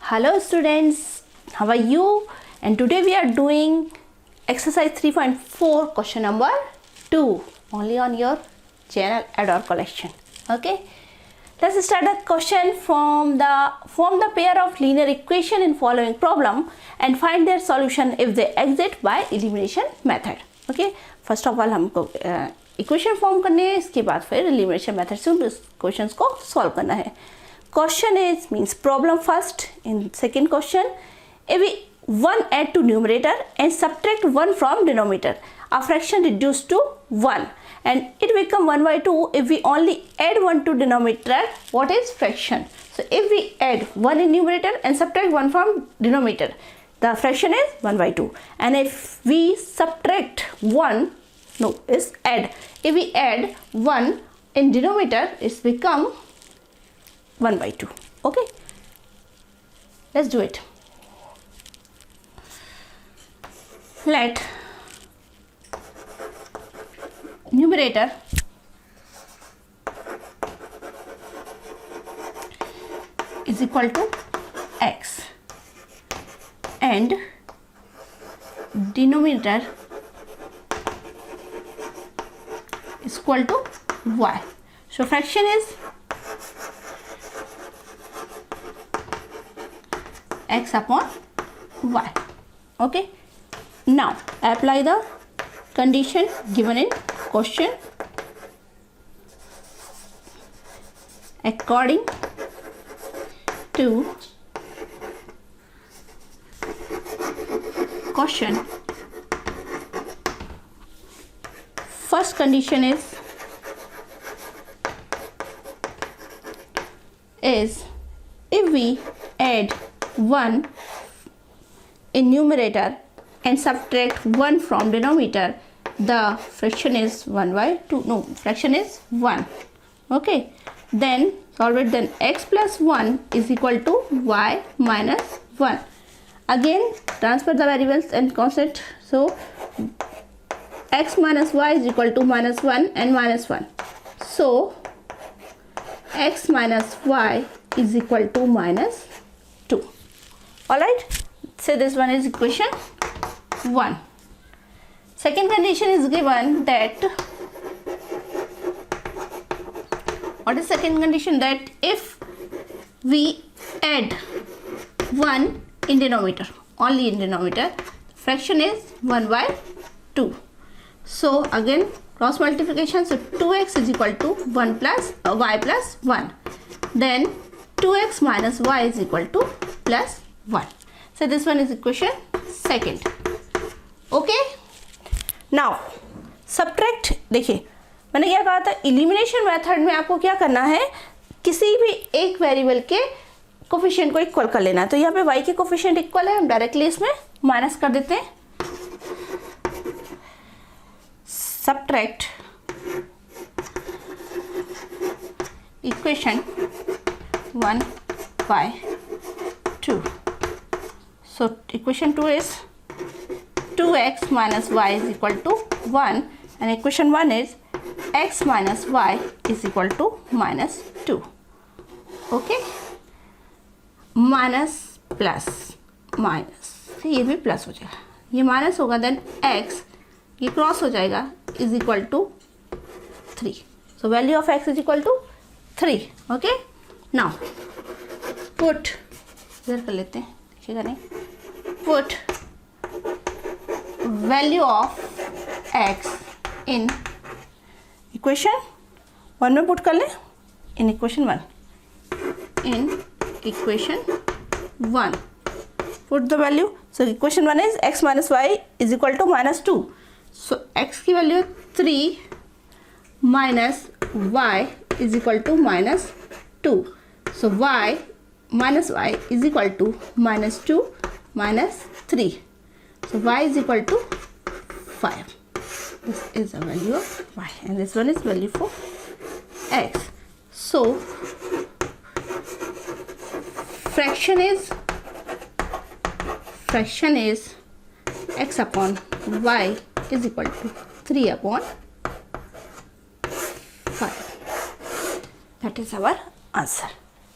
Hello students, how are you? And today we are doing exercise 3.4 question number 2 only on your channel Adore Collection. Okay, let's start the question from the form the pair of linear equation in following problem and find their solution if they exist by elimination method. Okay, first of all हमको equation form करने हैं, इसके बाद फिर elimination method से उन questions को solve करना है. Question is means problem first. In second question, if we 1 add to numerator and subtract 1 from denominator, a fraction reduced to 1 and it become 1 by 2 if we only add 1 to denominator. What is fraction? So if we add 1 in numerator and subtract 1 from denominator, the fraction is 1 by 2. And if we subtract 1, no, is add. If we add 1 in denominator, it's become 1 by 2. Okay, let's do it. Let numerator is equal to x and denominator is equal to y. So fraction is x upon y. Okay, now apply the condition given in question. According to question, first condition is if we add 1 in numerator and subtract 1 from denominator, the fraction is 1 by 2. No, fraction is 1. Okay, then solve it. Then x plus 1 is equal to y minus 1. Again transfer the variables and constant. So x minus y is equal to minus 1 and minus 1. So x minus y is equal to minus 2. Alright, so this one is equation 1. Second condition is given that, what is second condition? That if we add 1 in denominator, only in denominator, fraction is 1 by 2. So again cross multiplication, so 2x is equal to 1 plus y plus 1. Then 2x minus y is equal to plus 1. So this one is equation second. Okay, now subtract. देखिए मैंने क्या कहा था, elimination method में आपको क्या करना है, किसी भी एक वेरिएबल के कोफिशिएंट को इक्वल कर लेना है. तो यहाँ पे y के कोफिशिएंट इक्वल है, हम डायरेक्टली इसमें माइनस कर देते हैं. Subtract equation 1 by 2. So equation 2 is 2x minus y is equal to 1 and equation 1 is x minus y is equal to minus 2. Okay, minus plus minus, ये भी plus हो जाएगा, ये माइनस होगा, देन x ये क्रॉस हो जाएगा, is equal to 3. So value of x is equal to 3. Okay, now put इधर कर लेते हैं, देखिएगा नहीं, put value of x in equation 1 में पुट कर लें, in equation 1, in equation 1 put the value. So equation 1 is x minus y is equal to minus 2. So x की value 3 minus y is equal to minus 2. So y minus y is equal to minus 2 minus 3. So y is equal to 5. This is the value of y and this one is value for x. So fraction is x upon y is equal to 3 upon 5. That is our answer.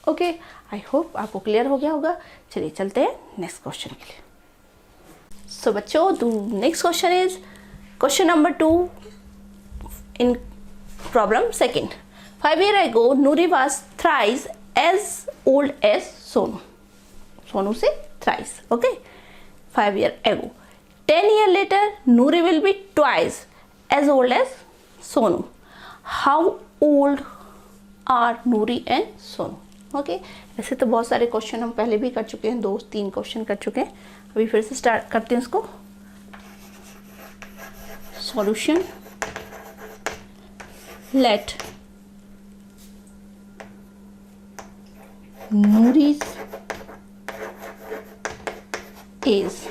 Okay, I hope आपको clear हो गया होगा। चलिए चलते हैं next question के लिए। सो बच्चों, the next question is question number 2 in problem second. 5 years ago, Nuri was thrice as old as Sonu. Sonu से thrice, okay? 5 years ago. 10 years later, Nuri will be twice as old as Sonu. How old are Nuri and Sonu? Okay? ऐसे तो बहुत सारे question हम पहले भी कर चुके हैं, 2-3 क्वेश्चन कर चुके हैं। अभी फिर से स्टार्ट करते हैं इसको। Solution, let Nuri's age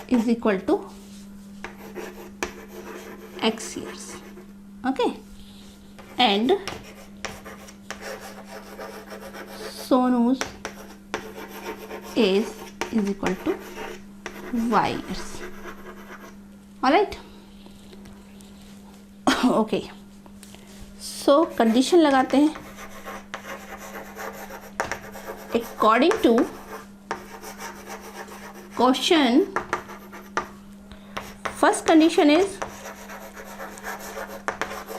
is equal to x years, okay, and Sonu's age is equal to y years. All right. Okay, so condition लगाते हैं। According to question, first condition is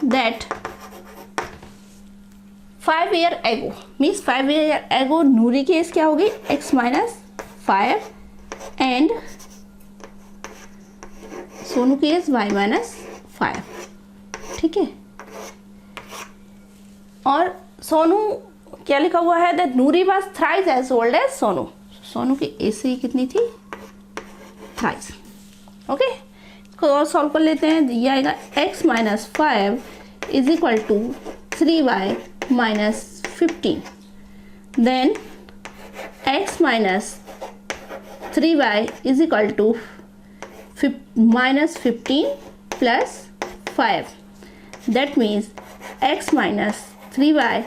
that 5 years ago means 5 years ago Noori की age क्या होगी, x minus 5 and Sonu की as y minus 5, ठीक है। और सोनू क्या लिखा हुआ है, that Noori was thrice as old as Sonu. Sonu की एज से कितनी थी, थ्राइस, ओके। इसको और सॉल्व कर लेते हैं। ये आएगा x minus 5 is equal to 3y minus 15, then x minus 3y is equal to minus 15 plus 5. That means x minus 3y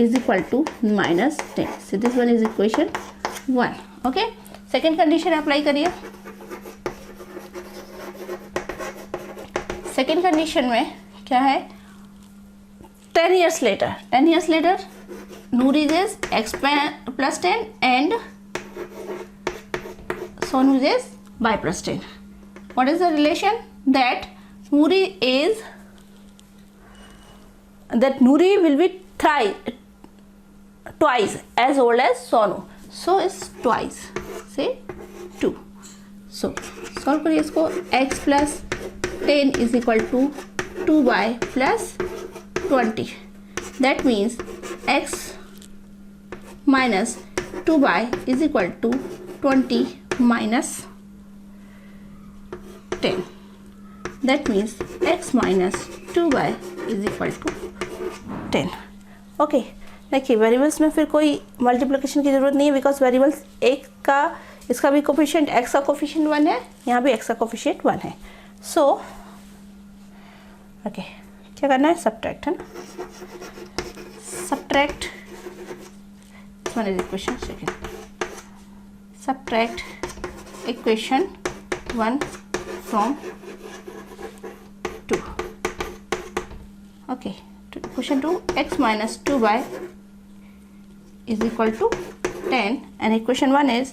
is equal to minus 10. So this one is equation 1. Okay. Second condition apply करिए। Second condition में क्या है, 10 years later. 10 years later, Nuri's is x plus 10 and Sonu's is y plus 10. What is the relation? That Nuri will be twice as old as Sonu. So it's twice. Say 2. So solve करिए इसको। x plus 10 is equal to 2y plus 20. That means x minus 2y is equal to 20 minus 10. That means x minus 2y is equal to 10. Okay, देखिए variables में फिर कोई multiplication की ज़रूरत नहीं है, बिकॉज वेरिएबल्स एक का, इसका भी कोफिशिएंट x का कोफिशिएंट 1 है, यहाँ भी x का कोफिशिएंट 1 है। सो ओके, क्या करना है, सब्ट्रैक्ट, है ना। Subtract, one is equation second, subtract equation 1 from 2. Okay, equation 2, x minus 2y is equal to 10 and equation 1 is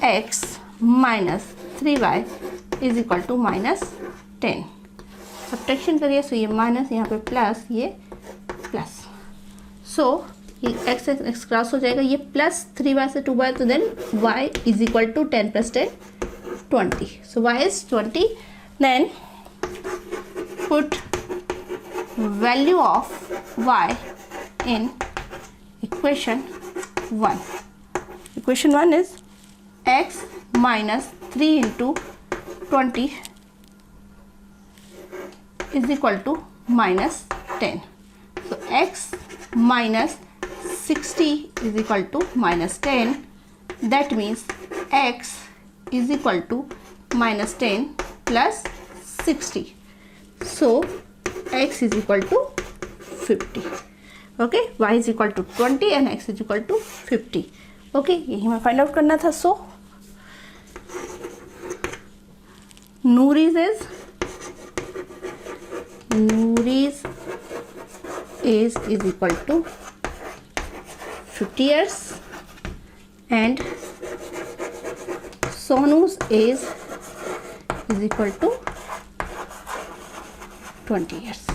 x minus 3y is equal to minus 10. Subtraction करिए, सो ये minus, यहाँ पे plus, ये प्लस, सो ये x cross हो जाएगा, ये plus 3y से 2y, तो then y is equal to 10 plus 10 20. So y is 20. Then put value of y in equation 1. Equation 1 is x minus 3 into 20 is equal to minus 10. So x minus 60 is equal to minus 10. That means x is equal to minus 10 plus 60. So x is equal to 50. Okay, y is equal to 20 and x is equal to 50. Okay, यही मैं find out करना था। सो Nuri's age is equal to 50 years and Sonu's age is equal to 20 years.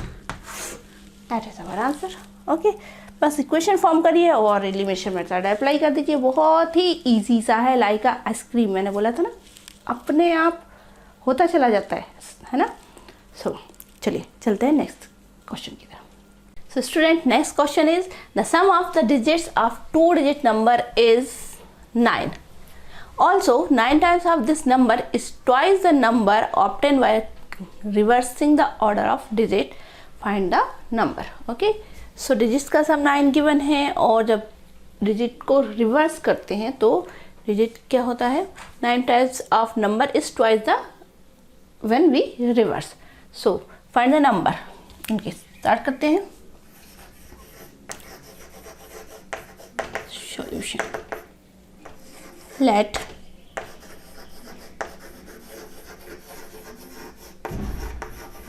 That is our answer. Okay, बस equation form करिए और elimination method apply कर दीजिए. बहुत ही इजी सा है, लाइक आइसक्रीम. मैंने बोला था ना, अपने आप होता चला जाता है ना. सो चलिए चलते हैं नेक्स्ट क्वेश्चन की तरफ. So student, next question is the sum of the digits of 2-digit number is 9. Also 9 times of this number is twice the number obtained by reversing the order of digit. Find the number. Okay, so digits का sum 9 given है और जब digit को reverse करते हैं तो digit क्या होता है, 9 times of number is twice the when we reverse. So find the number. इनके start करते हैं. Solution. Let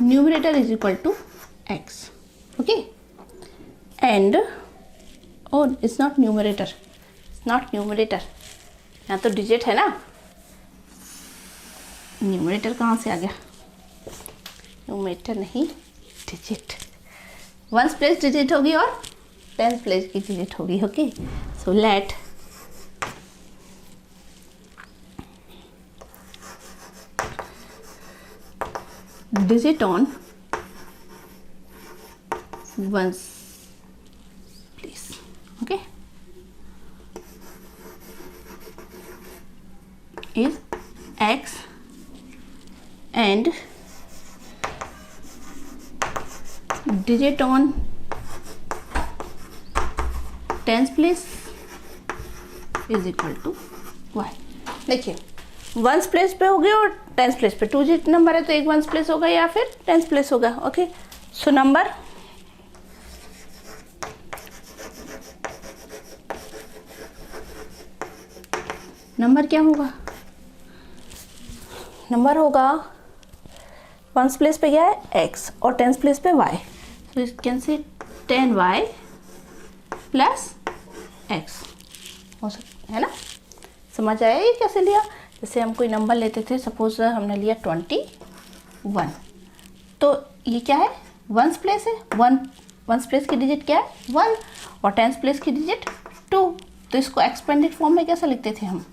numerator is equal to x. Okay, and oh, it's not numerator. It's not numerator. यहाँ तो digit है ना. Numerator कहाँ से आ गया? Numerator नहीं, digit. Ones place digit होगी और टेंथ प्लेस की डिजिट होगी. Okay, so let digit on ones place. Okay, is x and digit on tenth place is equal to y. देखिए, वंस प्लेस पे हो गया और टेंथ प्लेस पे 2 डिजिट नंबर है तो एक वंस प्लेस होगा या फिर टेंथ प्लेस होगा. ओके, सो नंबर क्या होगा? नंबर होगा वंस प्लेस पे क्या है x और टेंथ प्लेस पे y. So it can say 10y plus x हो सकता है ना. समझ आया ये कैसे लिया? जैसे हम कोई नंबर लेते थे, सपोज हमने लिया 21, तो ये क्या है, वंस प्लेस है. वंस प्लेस की डिजिट क्या है 1 और टेंथ प्लेस की डिजिट 2. तो इसको एक्सपेंडेड फॉर्म में कैसा लिखते थे हम,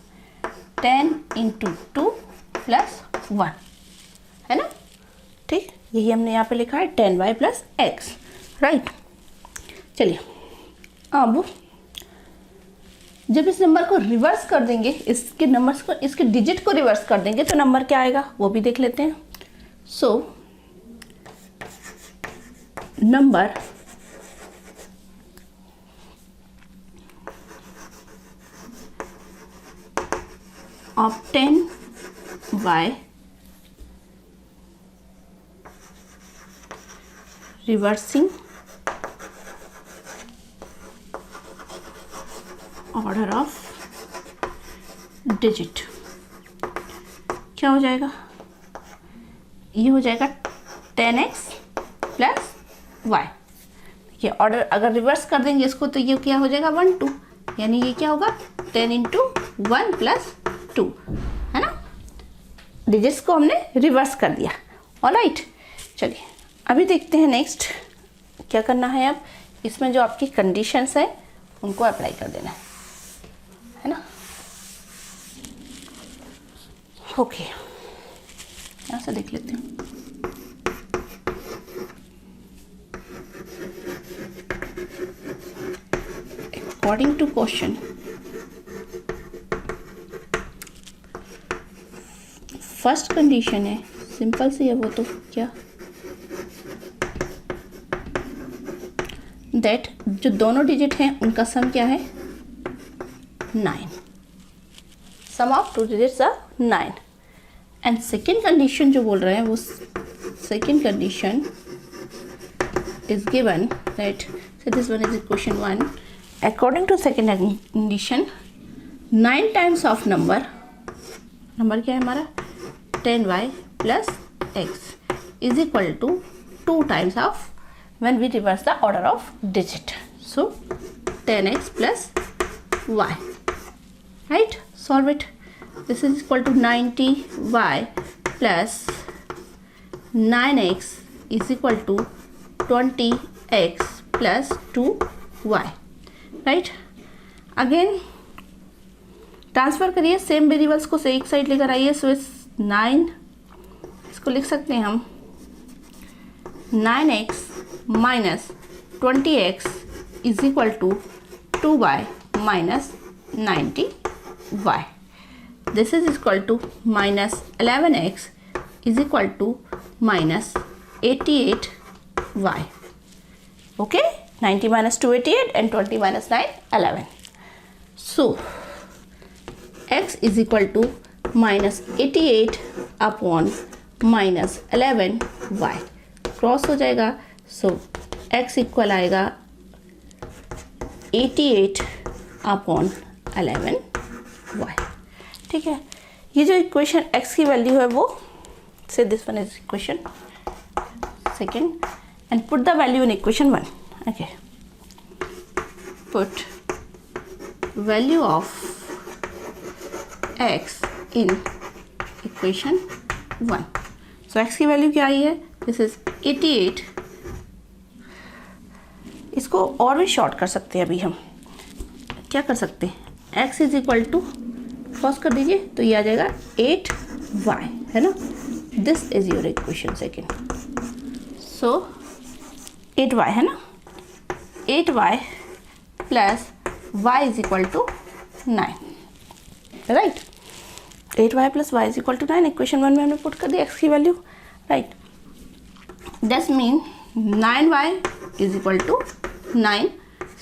10 × 2 + 1, है ना. ठीक, यही हमने यहाँ पे लिखा है 10y + x. राइट, चलिए अब जब इस नंबर को रिवर्स कर देंगे, इसके नंबर्स को, इसके डिजिट को रिवर्स कर देंगे तो नंबर क्या आएगा वो भी देख लेते हैं. So number obtained by reversing order of digit क्या हो जाएगा, ये हो जाएगा 10x + y. देखिए, ऑर्डर अगर रिवर्स कर देंगे इसको तो ये क्या हो जाएगा 1 2, यानी ये क्या होगा 10 × 1 + 2, है ना. डिजिट्स को हमने रिवर्स कर दिया. ऑलराइट, चलिए अभी देखते हैं नेक्स्ट क्या करना है. अब इसमें जो आपकी कंडीशंस है उनको अप्लाई कर देना है ना. ओके, यहाँ से देख लेते हैं. According to question, first condition है सिंपल सी है, वो तो क्या, दैट जो दोनों डिजिट हैं उनका सम क्या है 9. Sum of 2 digits are 9. And second condition जो बोल रहे हैं वो second condition is given that, so this one is equation 1. According to second condition, 9 times of number क्या है हमारा 10y + x is equal to 2 times of when we reverse the order of digit. So 10x + y, right? Solve it. This is equal to 90y plus 9x is equal to 20x plus 2y, right? Again transfer करिए, same variables को से एक side लेकर आइए. सो इस 9, इसको लिख सकते हैं हम 9x minus 20x is equal to 2y minus 90y. This is equal to minus 11x is equal to minus 88y. Okay, 90 minus 2 88 and 20 minus 9 11. So x is equal to minus 88 upon minus 11y. Cross हो जाएगा. सो x equal आएगा 88 upon 11y. ठीक है, ये जो equation x की value है वो, से this one is equation second and put the value in equation 1. Okay, put value of x in equation 1. So x की वैल्यू क्या आई है? This is 88. इसको और भी शॉर्ट कर सकते हैं. अभी हम क्या कर सकते हैं? x is equal to, cross कर दीजिए तो ये आ जाएगा 8y, है ना? This is your equation second. So 8y है ना? 8y plus y is equal to 9, right? 8y plus y is equal to 9 equation 1 में हमने पुट कर दिया x की value, right? This mean 9y is equal to 9.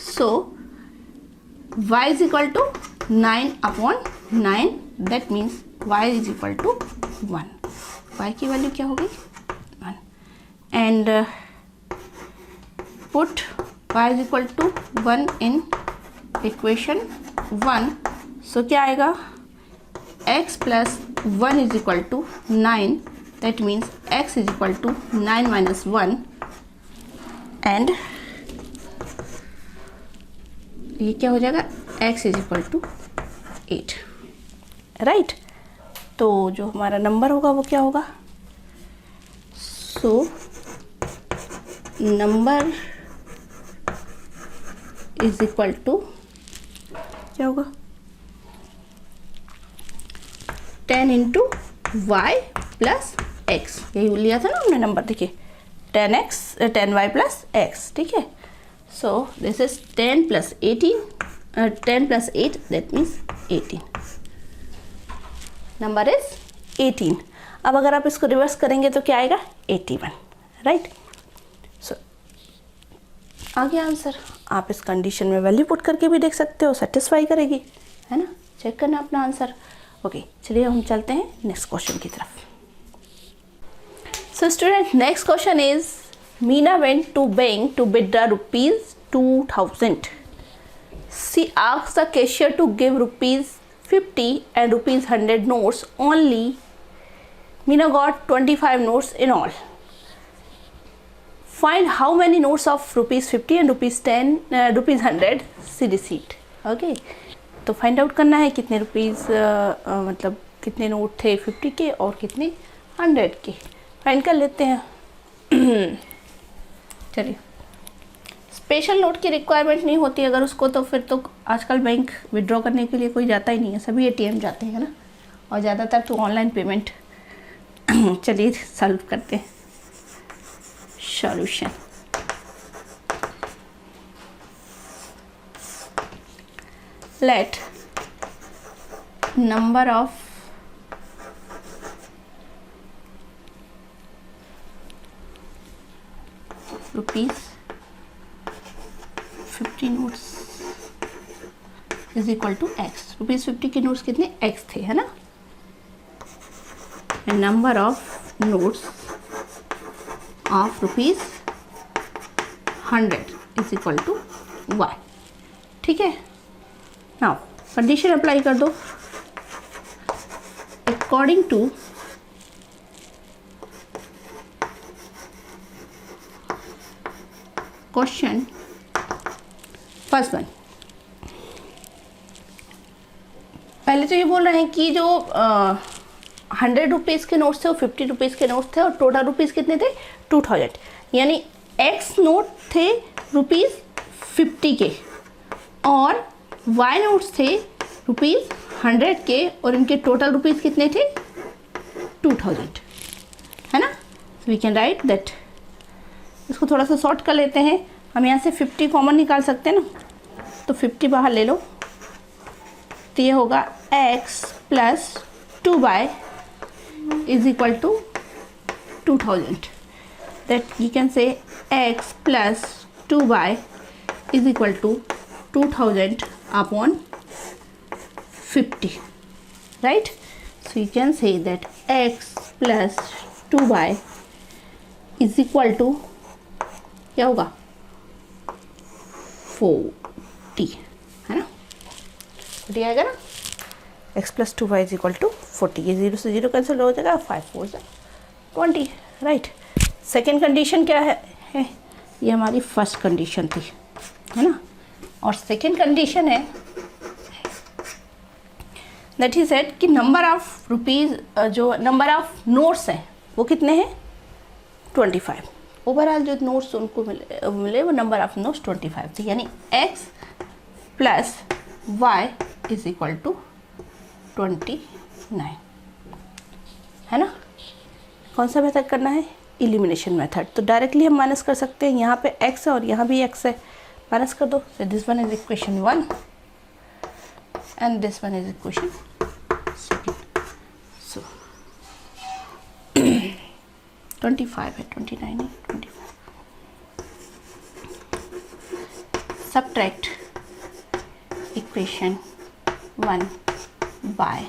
So y is equal to 9 upon 9. That means y is equal to 1. y की value क्या होगी? 1. And put y is equal to 1 in equation 1. So क्या आएगा? x plus 1 is equal to 9. That means x is equal to 9 minus 1. And ये क्या हो जाएगा? x is equal to 8. Right? तो जो हमारा नंबर होगा वो क्या होगा? So number is equal to क्या होगा? 10 इंटू वाई प्लस एक्स. यही लिया था ना हमने नंबर, देखिए 10y प्लस एक्स. ठीक है, so this is 10 plus 18, 10 plus 8 that means 18. Number is 18. अब अगर आप इसको रिवर्स करेंगे तो क्या आएगा? 81, राइट? सो आ गया आंसर. आप इस कंडीशन में वैल्यू पुट करके भी देख सकते हो, सेटिस्फाई करेगी, है ना? चेक करना अपना आंसर. ओके, चलिए हम चलते हैं नेक्स्ट क्वेश्चन की तरफ. So student, next question is Meena went to bank to withdraw ₹2000. She asked the cashier to give ₹50 and ₹100 notes only. Meena got 25 notes in all. Find how many notes of ₹50 and ₹100 she received. Okay, तो find out करना है कितने rupees, मतलब कितने note थे 50 के और कितने 100 के. फाइंड कर लेते हैं. चलिए, स्पेशल नोट की रिक्वायरमेंट नहीं होती अगर उसको, तो फिर तो आजकल बैंक विड्रॉ करने के लिए कोई जाता ही नहीं है, सभी ATM जाते हैं ना, और ज़्यादातर तो ऑनलाइन पेमेंट. चलिए सॉल्व करते हैं. Solution. Let number of ₹50 notes is equal to x. ₹50 के नोट्स कितने? x थे, है ना? And number of notes of ₹100 is equal to y. ठीक है, नाउ कंडीशन अप्लाई कर दो. According to question first one, पहले तो ये बोल रहे हैं कि जो 100 रुपीज़ के नोट्स थे वो 50 रुपीज़ के नोट्स थे और टोटल रुपीज़ कितने थे 2000, यानी एक्स नोट थे रुपीज़ 50 के और वाई नोट्स थे रुपीज़ 100 के और इनके टोटल रुपीज़ कितने थे 2000, है ना। वी कैन राइट दैट, इसको थोड़ा सा शॉर्ट कर लेते हैं, हम यहाँ से 50 कॉमन निकाल सकते हैं ना, तो 50 बाहर ले लो, तो ये होगा x plus 2y is equal to 2000, that you can say x plus 2y is equal to 2000 upon 50, right. So you can say that x plus 2y is equal to क्या होगा 40, है ना, 40 आएगा ना, x plus 2y is equal to 40, ये 0 से 0 cancel हो जाएगा, 5 4 से 20, राइट। सेकेंड कंडीशन क्या है, ये हमारी फर्स्ट कंडीशन थी, है ना, और सेकेंड कंडीशन है दैट ही सेड कि नंबर ऑफ रुपीज़, जो नंबर ऑफ नोट्स हैं वो कितने हैं 25, ओवरऑल जो नोट्स उनको मिले वो नंबर ऑफ नोट्स 25 थे, यानी x plus y is equal to 29, है ना। कौन सा मेथड करना है, एलिमिनेशन मेथड, तो डायरेक्टली हम माइनस कर सकते हैं, यहाँ पे x है और यहाँ भी x है, माइनस कर दो, so this one is equation 1 and this one is equation 2, so 25 है, 29 है, 25, subtract equation 1 by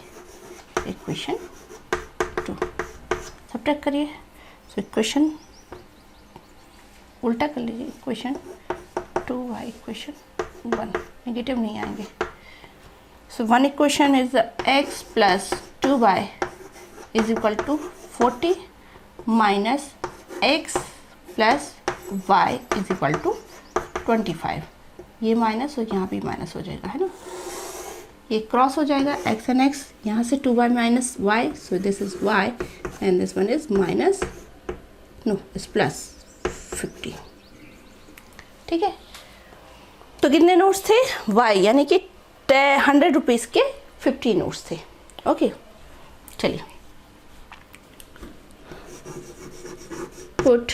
equation 2, subtract करिए, so equation उल्टा कर लीजिए, equation 2 by equation 1, नेगेटिव नहीं आएंगे, so one equation is x plus 2y is equal to 40 minus x plus y is equal to 25, ये minus और यहाँ भी माइनस हो जाएगा, है ना, ये क्रॉस हो जाएगा x and x, यहाँ से 2y minus y, so this is y and this one is minus, no is plus 50, ठीक है। तो कितने नोट्स थे y, यानी कि 100 रुपीज़ के 50 नोट्स थे, ओके। चलिए put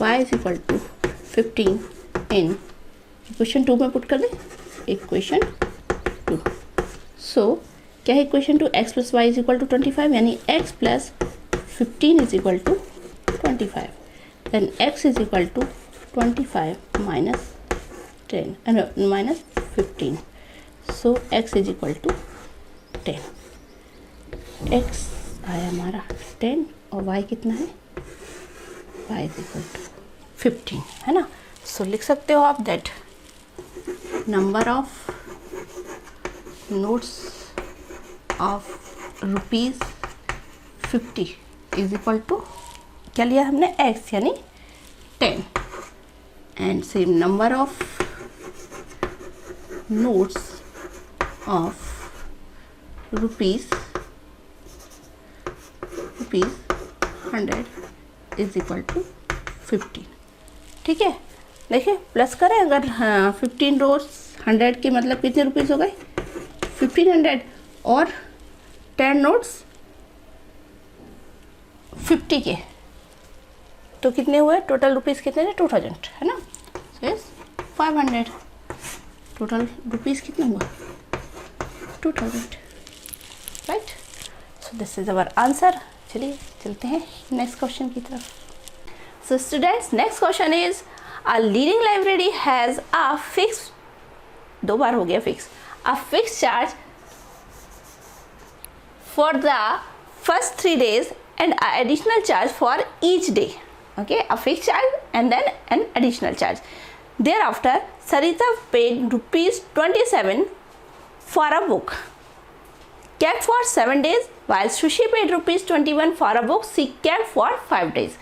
y is equal to 15 in equation 2 में पुट कर दें, इक्वेशन 2, सो क्या है equation 2, x plus y is equal to 25, यानी x plus 15 is equal to 25, then x is equal to 25 minus 10 minus 15, so x is equal to 10, x आया हमारा 10 और y कितना है, y इज इक्वल टू 15, है ना। सो लिख सकते हो आप that number of notes of rupees 50 is equal to क्या लिया हमने x, यानी 10, and same number of notes of rupees 100 is equal to 15, ठीक है। देखिए प्लस करें, अगर 15 रोज 100 के मतलब कितने रुपीज़ हो गए 1500, और 10 नोट्स 50 के, तो कितने हुए टोटल रुपीज़ कितने थे 2000, है ना, सो इज 500, टोटल रुपीज़ कितना हुआ 2000, right. So this is our answer. चलिए चलते हैं नेक्स्ट क्वेश्चन की तरफ। So students, next question is a leading library has a fix, 2 बार हो गया fix, a fix charge for the first 3 days and an additional charge for each day. Okay, a fixed charge and then an additional charge. Thereafter, Sarita paid ₹27 for a book kept for 7 days, while Sushi paid ₹21 for a book she kept for 5 days.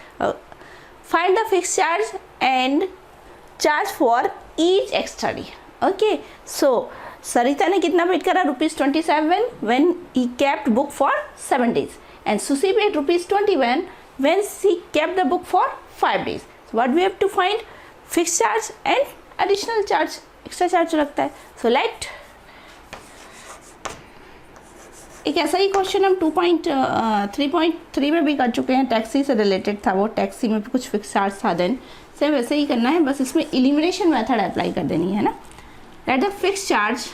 Find the fixed charge and charge for each extra day. Okay, so सरिता ने कितना paid करा? ₹27 when he kept book for 7 days, and Sushi paid ₹21 when she kept the book for 5 days. So what we have to find? Fixed charge and additional charge, extra charge लगता है. So let एक ऐसा ही question हम 2.3.3 में भी कर चुके हैं, टैक्सी से रिलेटेड था वो, टैक्सी में भी कुछ फिक्स चार्ज था. देन सेम वैसे ही करना है, बस इसमें एलिमिनेशन मेथड अप्लाई कर देनी है ना. Let the fix charge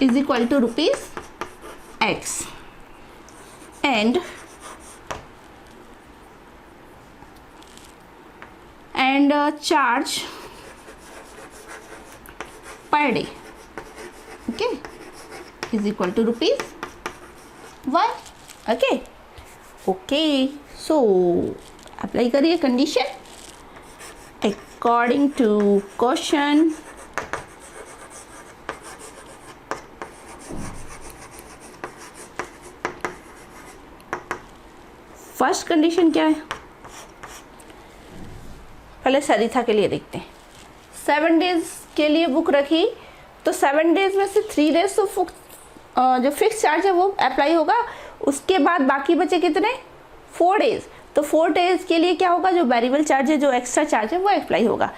is equal to ₹X and charge per day, okay, is equal to ₹1. okay, so apply करिए condition according to question. First condition क्या है? पहले सरिता के लिए देखते हैं. 7 डेज के लिए बुक रखी, तो 7 डेज में से 3 डेज तो जो फिक्स चार्ज है वो अप्लाई होगा. उसके बाद बाकी बचे कितने? 4 डेज. तो 4 डेज के लिए क्या होगा? जो वेरिएबल चार्ज है, जो एक्स्ट्रा चार्ज है, वो अप्लाई होगा.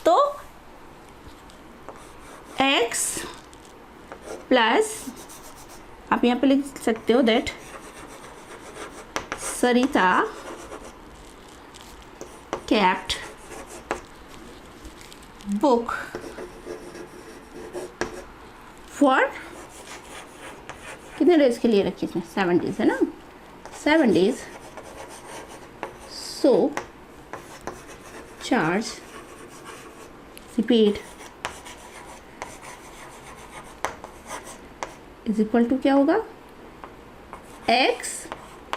तो x प्लस आप यहाँ पे लिख सकते हो that Sarita kept book for कितने डेज के लिए रखी इसमें? 7 डेज है ना, 7 days. So charge repeat is equal to क्या होगा? x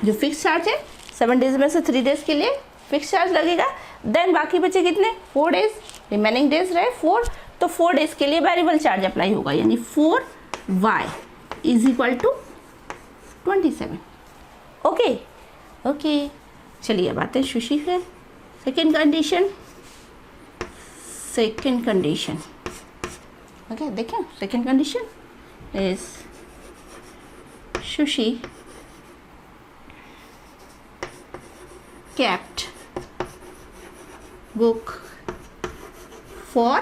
जो फिक्स चार्ज है, 7 डेज में से 3 डेज के लिए फिक्स चार्ज लगेगा. देन बाकी बचे कितने? 4 डेज, रिमेनिंग डेज रहे 4, तो 4 डेज के लिए वेरिएबल चार्ज अप्लाई होगा, यानी 4y is equal to 27. Okay, चलिए अब आते हैं सुशी पे. सेकेंड कंडीशन ओके, देखें. Second condition is sushi kept book for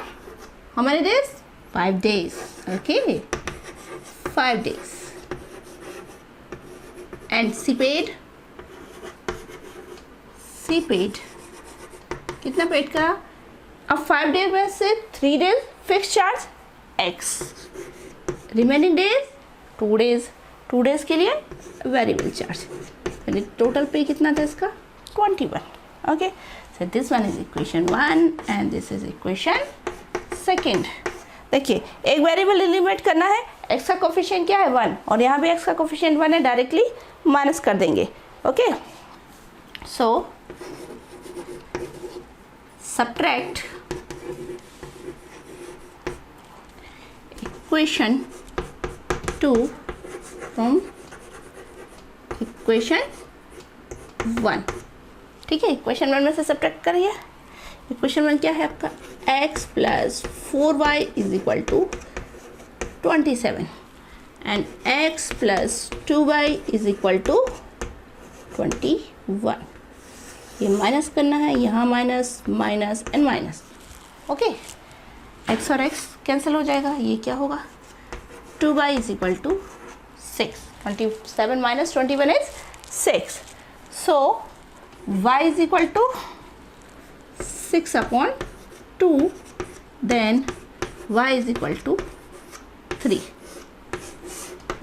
how many days? 5 days. Okay, 5 days. And she paid कितना पेड करा? अब 5 डेज में से 3 days fix charge x, remaining days 2 days के लिए वेरिएबल चार्ज. यानी टोटल पे कितना था इसका? 21. okay, so this one is equation 1 and this is equation 2. देखिए, एक वेरिएबल एलिमिनेट करना है, x का कोफिशिएंट क्या है? 1, और यहाँ भी x का कोफिशिएंट 1 है, डायरेक्टली माइनस कर देंगे. Okay, so subtract equation 2 from equation 1. ठीक है, इक्वेशन 1 में से सब्ट्रैक्ट करिए. इक्वेशन 1 क्या है आपका? x plus 4y is equal to 27 and x plus 2y is equal to 21. ये माइनस करना है, यहाँ minus minus and minus. Okay, x और x कैंसिल हो जाएगा. ये क्या होगा? 2y is equal to 6. 27 minus 21 is 6. So y is equal to 6 upon 2, then y is equal to 3.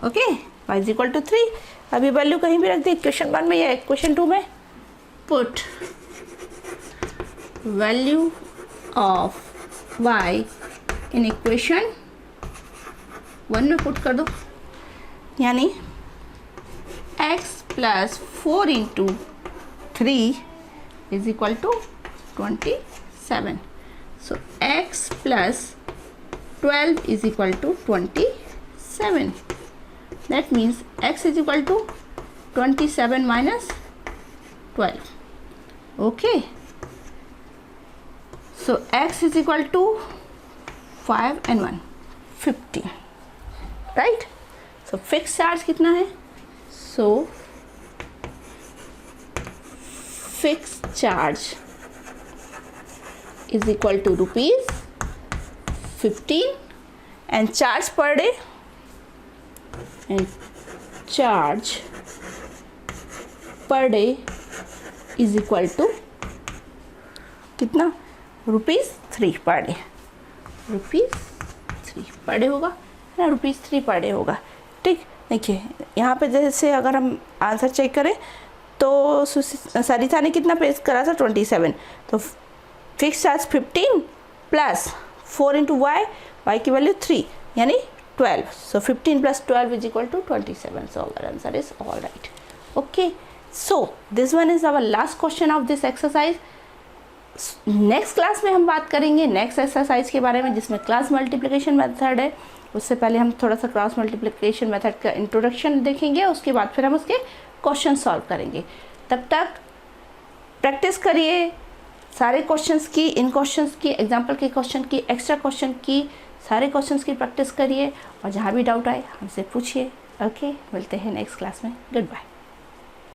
okay, y is equal to 3. अभी वैल्यू कहीं भी रख दी, क्वेश्चन 1 में या क्वेश्चन 2 में. Put value of y in equation 1 में put कर दो, यानी x plus 4 into 3 is equal to 27. So x plus 12 is equal to 27. That means x is equal to 27 minus 12. Okay. So x is equal to 5 and 1 15, right. So fix charge कितना है? So fix charge is equal to ₹15 and charge per day, and charge per day is equal to कितना? ₹3 per day, ₹3 per day होगा ना, ₹3 per day होगा। ठीक, देखिए यहाँ पे जैसे अगर हम आंसर चेक करें तो सरिता ने कितना पे करा था? 27। तो fix charge 15 plus 4 into y की वैल्यू 3 यानी 12। सो 15 plus 12 is equal to 27. So our answer is all right. Okay, so this one is our last question of this exercise. Next class में हम बात करेंगे नेक्स्ट एक्सरसाइज के बारे में जिसमें क्लास मल्टीप्लिकेशन मेथड है। उससे पहले हम थोड़ा सा क्लास मल्टीप्लिकेशन मेथड का इंट्रोडक्शन देखेंगे, उसके बाद फिर हम उसके क्वेश्चन सॉल्व करेंगे। तब तक प्रैक्टिस करिए सारे क्वेश्चंस की, इन क्वेश्चंस की, एग्जाम्पल के क्वेश्चन की, एक्स्ट्रा क्वेश्चन की, सारे क्वेश्चंस की प्रैक्टिस करिए और जहाँ भी डाउट आए हमसे पूछिए। ओके, मिलते हैं नेक्स्ट क्लास में। Good bye.